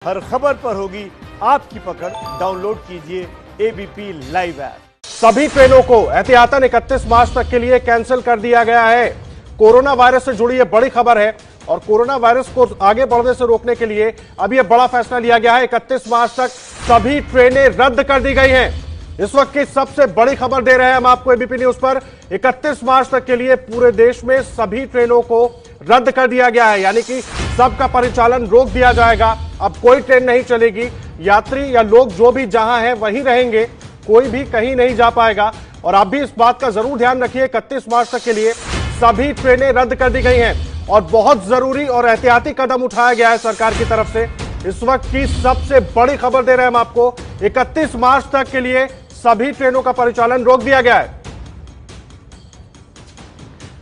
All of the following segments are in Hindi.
हर खबर पर होगी आपकी पकड़। डाउनलोड कीजिए एबीपी लाइव ऐप। सभी ट्रेनों को एहतियातन 31 मार्च तक के लिए कैंसिल कर दिया गया है। कोरोना वायरस से जुड़ी यह बड़ी खबर है और कोरोना वायरस को आगे बढ़ने से रोकने के लिए अब यह बड़ा फैसला लिया गया है। 31 मार्च तक सभी ट्रेनें रद्द कर दी गई हैं। इस वक्त की सबसे बड़ी खबर दे रहे हैं हम आपको एबीपी न्यूज पर। 31 मार्च तक के लिए पूरे देश में सभी ट्रेनों को रद्द कर दिया गया है, यानी कि सबका परिचालन रोक दिया जाएगा। अब कोई ट्रेन नहीं चलेगी। यात्री या लोग जो भी जहां हैं वहीं रहेंगे, कोई भी कहीं नहीं जा पाएगा। और आप भी इस बात का जरूर ध्यान रखिए, 31 मार्च तक के लिए सभी ट्रेनें रद्द कर दी गई हैं और बहुत जरूरी और एहतियाती कदम उठाया गया है सरकार की तरफ से। इस वक्त की सबसे बड़ी खबर दे रहे हैं हम आपको। 31 मार्च तक के लिए सभी ट्रेनों का परिचालन रोक दिया गया है।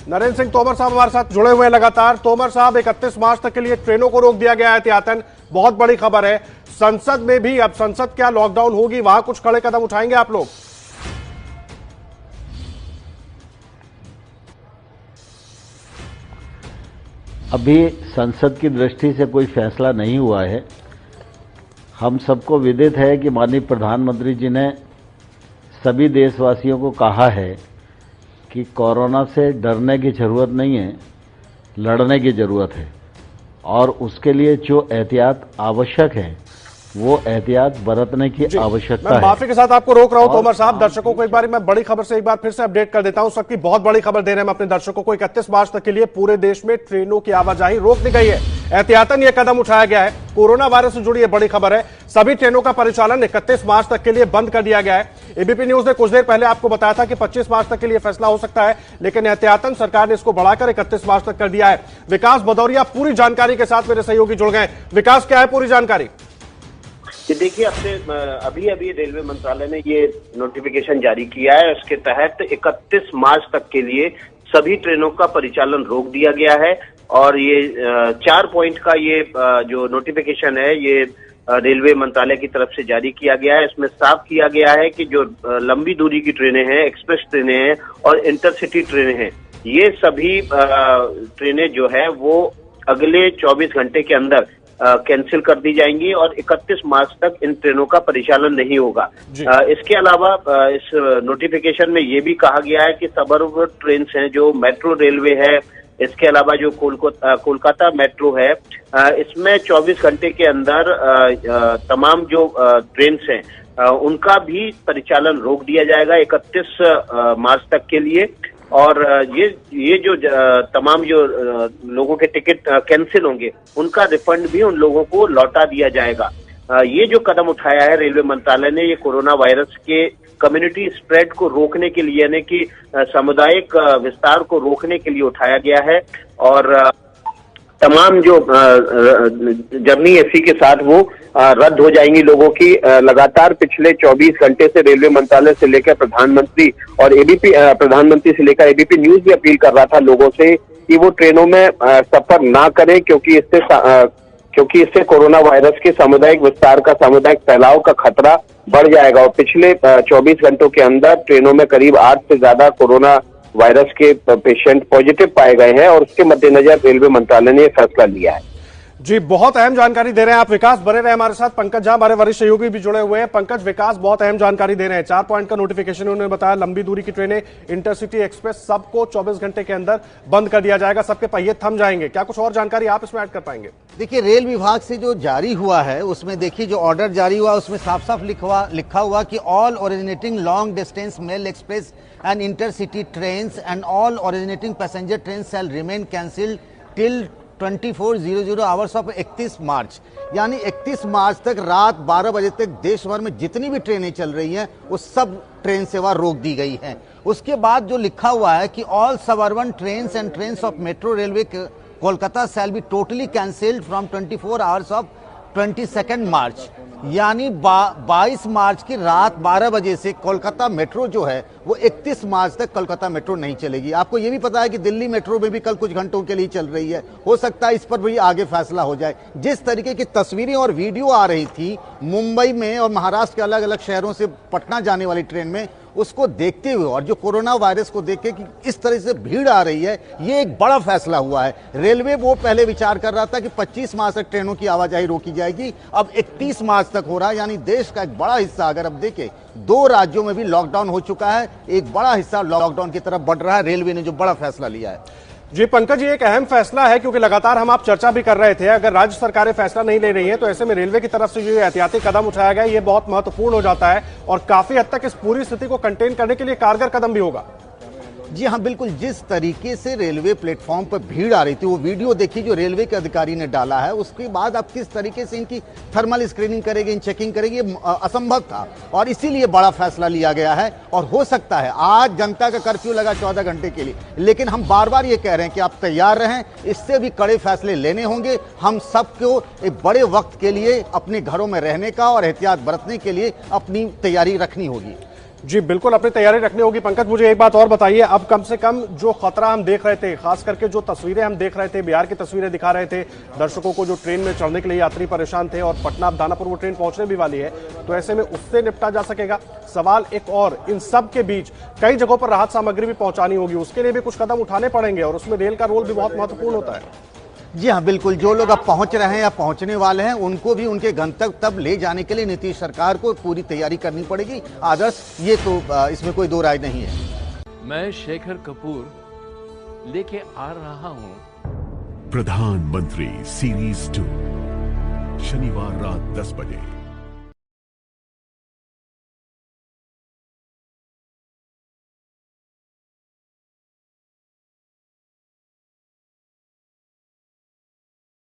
नरेंद्र सिंह तोमर साहब हमारे साथ जुड़े हुए हैं लगातार। तोमर साहब, 31 मार्च तक के लिए ट्रेनों को रोक दिया गया है एहतियातन, बहुत बड़ी खबर है। संसद में भी अब संसद क्या लॉकडाउन होगी, वहां कुछ कड़े कदम उठाएंगे आप लोग? अभी संसद की दृष्टि से कोई फैसला नहीं हुआ है। हम सबको विदित है कि माननीय प्रधानमंत्री जी ने सभी देशवासियों को कहा है कि कोरोना से डरने की जरूरत नहीं है, लड़ने की जरूरत है और उसके लिए जो एहतियात आवश्यक है वो एहतियात बरतने की आवश्यकता है। माफी के साथ आपको रोक रहा हूं तोमर साहब। दर्शकों को एक बार मैं बड़ी खबर से एक बार फिर से अपडेट कर देता हूं। सबकी बहुत बड़ी खबर दे रहे हैं हम अपने दर्शकों को। 31 मार्च तक के लिए पूरे देश में ट्रेनों की आवाजाही रोक दी गई है। एहतियातन यह कदम उठाया गया है। कोरोना वायरस से जुड़ी यह बड़ी खबर है। सभी ट्रेनों का परिचालन 31 मार्च तक के लिए बंद कर दिया गया है। एबीपी न्यूज ने कुछ देर पहले आपको बताया था कि 25 मार्च तक के लिए फैसला हो सकता है, लेकिन एहतियातन सरकार ने इसको बढ़ाकर 31 मार्च तक कर दिया है। विकास भदौरिया पूरी जानकारी के साथ मेरे सहयोगी जुड़ गए। विकास, क्या है पूरी जानकारी? देखिए, अभी रेलवे मंत्रालय ने ये नोटिफिकेशन जारी किया है। उसके तहत 31 मार्च तक के लिए सभी ट्रेनों का परिचालन रोक दिया गया है और ये 4 पॉइंट का ये जो नोटिफिकेशन है ये रेलवे मंत्रालय की तरफ से जारी किया गया है। इसमें साफ किया गया है कि जो लंबी दूरी की ट्रेनें हैं, एक्सप्रेस ट्रेनें हैं और इंटरसिटी ट्रेनें हैं, ये सभी ट्रेनें जो है वो अगले 24 घंटे के अंदर कैंसिल कर दी जाएंगी और 31 मार्च तक इन ट्रेनों का परिचालन नहीं होगा। इसके अलावा इस नोटिफिकेशन में ये भी कहा गया है कि सबअर्बन ट्रेन हैं, जो मेट्रो रेलवे है, इसके अलावा जो कोलकाता मेट्रो है, इसमें 24 घंटे के अंदर तमाम जो ट्रेन हैं उनका भी परिचालन रोक दिया जाएगा 31 मार्च तक के लिए। और ये जो तमाम जो लोगों के टिकट कैंसिल होंगे उनका रिफंड भी उन लोगों को लौटा दिया जाएगा। ये जो कदम उठाया है रेलवे मंत्रालय ने, ये कोरोना वायरस के कम्युनिटी स्प्रेड को रोकने के लिए, यानी कि सामुदायिक विस्तार को रोकने के लिए उठाया गया है। और तमाम जो जर्नी इसी के साथ वो रद्द हो जाएंगी लोगों की। लगातार पिछले 24 घंटे से रेलवे मंत्रालय से लेकर प्रधानमंत्री और एबीपी प्रधानमंत्री से लेकर एबीपी न्यूज भी अपील कर रहा था लोगों से कि वो ट्रेनों में सफर ना करें, क्योंकि इससे कोरोना वायरस के सामुदायिक विस्तार का, सामुदायिक फैलाव का खतरा बढ़ जाएगा। और पिछले 24 घंटों के अंदर ट्रेनों में करीब 8 से ज्यादा कोरोना वायरस के पेशेंट पॉजिटिव पाए गए हैं और उसके मद्देनजर रेलवे मंत्रालय ने यह फैसला लिया है। जी, बहुत अहम जानकारी दे रहे हैं आप। विकास बने रहे हमारे साथ। पंकज झा हमारे वरिष्ठ सहयोगी भी जुड़े हुए हैं। पंकज, विकास बहुत अहम जानकारी दे रहे हैं। 4 पॉइंट का नोटिफिकेशन उन्होंने बताया। लंबी दूरी की ट्रेनें, इंटरसिटी एक्सप्रेस, सबको 24 घंटे के अंदर बंद कर दिया जाएगा, सबके पहिए थम जाएंगे। क्या कुछ और जानकारी आप इसमें ऐड कर पाएंगे? देखिए, रेल विभाग से जो जारी हुआ है उसमें देखिए, जो ऑर्डर जारी हुआ उसमें साफ साफ लिखा हुआ कि all originating long distance mail express and intercity trains and all originating passenger train shall remain cancelled till 24:00 hours of 31 March. यानी 31 मार्च तक रात 12 बजे तक देश भर में जितनी भी ट्रेनें चल रही हैं वो सब ट्रेन सेवा रोक दी गई है। उसके बाद जो लिखा हुआ है कि all suburban trains and trains of metro railway Kolkata shall be totally cancelled from 24 hours of 22 मार्च। यानी 22 मार्च की रात 12 बजे से कोलकाता मेट्रो जो है वो 31 मार्च तक कोलकाता मेट्रो नहीं चलेगी। आपको ये भी पता है कि दिल्ली मेट्रो में भी कल कुछ घंटों के लिए चल रही है। हो सकता है इस पर भी आगे फैसला हो जाए। जिस तरीके की तस्वीरें और वीडियो आ रही थी मुंबई में और महाराष्ट्र के अलग अलग शहरों से पटना जाने वाली ट्रेन में, उसको देखते हुए और जो कोरोना वायरस को देख के कि इस तरह से भीड़ आ रही है, ये एक बड़ा फैसला हुआ है। रेलवे वो पहले विचार कर रहा था कि 25 मार्च तक ट्रेनों की आवाजाही रोकी जाएगी, अब 31 मार्च तक हो रहा है। यानी देश का एक बड़ा हिस्सा, अगर अब देखें 2 राज्यों में भी लॉकडाउन हो चुका है, एक बड़ा हिस्सा लॉकडाउन की तरफ बढ़ रहा है। रेलवे ने जो बड़ा फैसला लिया है। जी पंकज, ये एक अहम फैसला है क्योंकि लगातार हम आप चर्चा भी कर रहे थे, अगर राज्य सरकारें फैसला नहीं ले रही हैं तो ऐसे में रेलवे की तरफ से जो एहतियाती कदम उठाया गया ये बहुत महत्वपूर्ण हो जाता है और काफी हद तक इस पूरी स्थिति को कंटेन करने के लिए कारगर कदम भी होगा। जी हाँ, बिल्कुल। जिस तरीके से रेलवे प्लेटफॉर्म पर भीड़ आ रही थी, वो वीडियो देखी जो रेलवे के अधिकारी ने डाला है, उसके बाद अब किस तरीके से इनकी थर्मल स्क्रीनिंग करेगी, इन चेकिंग करेगी, ये असंभव था और इसीलिए बड़ा फैसला लिया गया है। और हो सकता है आज जनता का कर्फ्यू लगा 14 घंटे के लिए, लेकिन हम बार बार ये कह रहे हैं कि आप तैयार रहें, इससे भी कड़े फैसले लेने होंगे। हम सबको एक बड़े वक्त के लिए अपने घरों में रहने का और एहतियात बरतने के लिए अपनी तैयारी रखनी होगी। जी बिल्कुल, अपनी तैयारी रखनी होगी। पंकज, मुझे एक बात और बताइए, अब कम से कम जो खतरा हम देख रहे थे, खास करके जो तस्वीरें हम देख रहे थे, बिहार की तस्वीरें दिखा रहे थे दर्शकों को, जो ट्रेन में चढ़ने के लिए यात्री परेशान थे और पटना दानापुर वो ट्रेन पहुंचने भी वाली है, तो ऐसे में उससे निपटा जा सकेगा। सवाल एक और, इन सब के बीच कई जगहों पर राहत सामग्री भी पहुंचानी होगी, उसके लिए भी कुछ कदम उठाने पड़ेंगे और उसमें रेल का रोल भी बहुत महत्वपूर्ण होता है। जी हाँ, बिल्कुल। जो लोग अब पहुंच रहे हैं या पहुंचने वाले हैं, उनको भी उनके गंतव्य तक ले जाने के लिए नीतीश सरकार को पूरी तैयारी करनी पड़ेगी। आदर्श, ये तो इसमें कोई दो राय नहीं है। मैं शेखर कपूर लेके आ रहा हूं प्रधानमंत्री सीरीज 2 शनिवार रात 10 बजे।